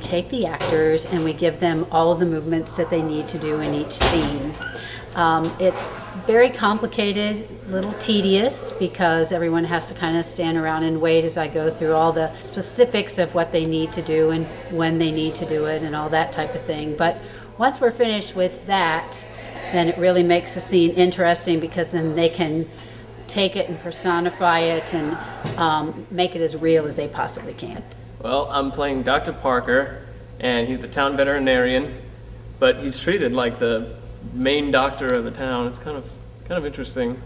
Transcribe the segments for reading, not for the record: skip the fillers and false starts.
take the actors and we give them all of the movements that they need to do in each scene. It's very complicated, a little tedious, because everyone has to kind of stand around and wait as I go through all the specifics of what they need to do and when they need to do it and all that type of thing. But once we're finished with that, then it really makes the scene interesting, because then they can take it and personify it and make it as real as they possibly can. Well, I'm playing Dr. Parker, and he's the town veterinarian, but he's treated like the main doctor of the town. It's kind of interesting.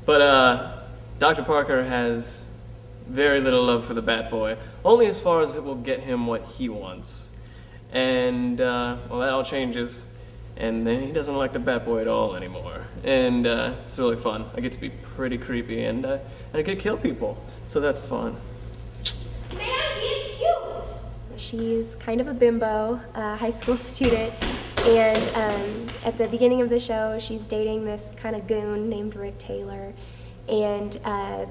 But Dr. Parker has very little love for the Bat Boy, only as far as it will get him what he wants. And well, that all changes, and then he doesn't like the Bat Boy at all anymore. And it's really fun. I get to be pretty creepy, and I get to kill people, so that's fun. Ma'am, be excused! She's kind of a bimbo, high school student, and at the beginning of the show, she's dating this kind of goon named Rick Taylor. And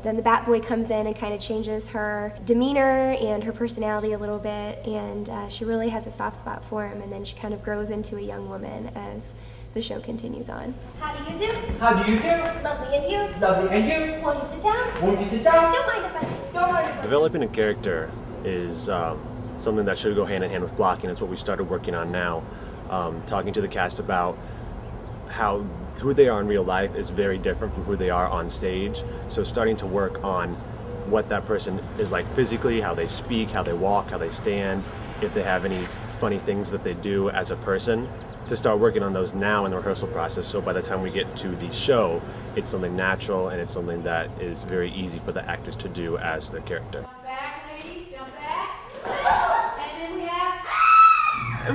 then the Bat Boy comes in and kind of changes her demeanor and her personality a little bit, and she really has a soft spot for him, and then she kind of grows into a young woman as the show continues on. How do you do? How do you do? Lovely, and you? Lovely, and you? Won't you sit down? Won't you sit down? Don't mind if I do. Don't mind if I do. Developing a character is something that should go hand in hand with blocking. It's what we started working on now. Talking to the cast about how who they are in real life is very different from who they are on stage. So starting to work on what that person is like physically, how they speak, how they walk, how they stand, if they have any funny things that they do as a person, to start working on those now in the rehearsal process, so by the time we get to the show, it's something natural and it's something that is very easy for the actors to do as their character. Jump back, ladies, jump back. And then we have...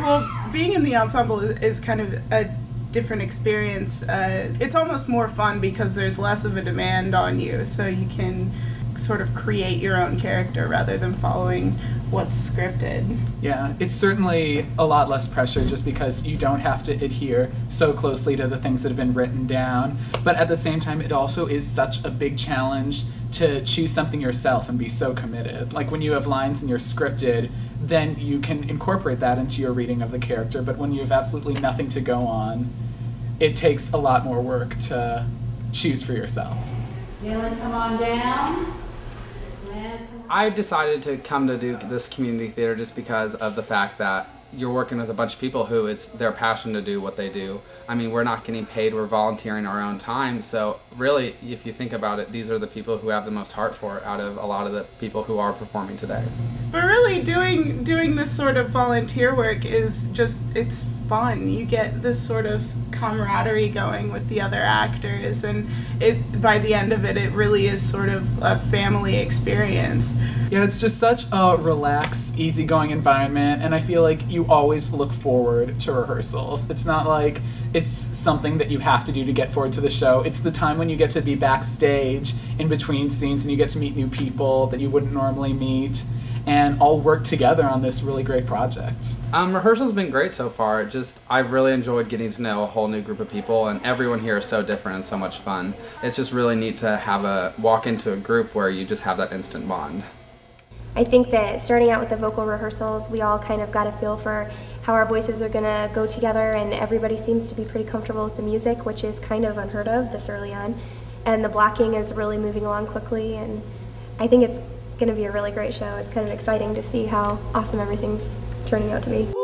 Well, being in the ensemble is kind of a different experience. It's almost more fun because there's less of a demand on you, so you can sort of create your own character rather than following what's scripted. Yeah, it's certainly a lot less pressure just because you don't have to adhere so closely to the things that have been written down, but at the same time it also is such a big challenge to choose something yourself and be so committed. Like when you have lines and you're scripted, then you can incorporate that into your reading of the character, but when you have absolutely nothing to go on, it takes a lot more work to choose for yourself. Dylan, come on down. I decided to come to do this community theater just because of the fact that you're working with a bunch of people who it's their passion to do what they do. I mean, we're not getting paid, we're volunteering our own time, so really, if you think about it, these are the people who have the most heart for it out of a lot of the people who are performing today. But really, doing this sort of volunteer work is just, it's fun. You get this sort of camaraderie going with the other actors, and by the end of it, it really is sort of a family experience. Yeah, it's just such a relaxed, easygoing environment, and I feel like you always look forward to rehearsals. It's not like it's something that you have to do to get forward to the show. It's the time when you get to be backstage in between scenes and you get to meet new people that you wouldn't normally meet and all work together on this really great project. Rehearsal's been great so far. I've really enjoyed getting to know a whole new group of people, and everyone here is so different and so much fun. It's just really neat to walk into a group where you just have that instant bond. I think that starting out with the vocal rehearsals, we all kind of got a feel for how our voices are going to go together, and everybody seems to be pretty comfortable with the music, which is kind of unheard of this early on. And the blocking is really moving along quickly, and I think it's going to be a really great show. It's kind of exciting to see how awesome everything's turning out to be.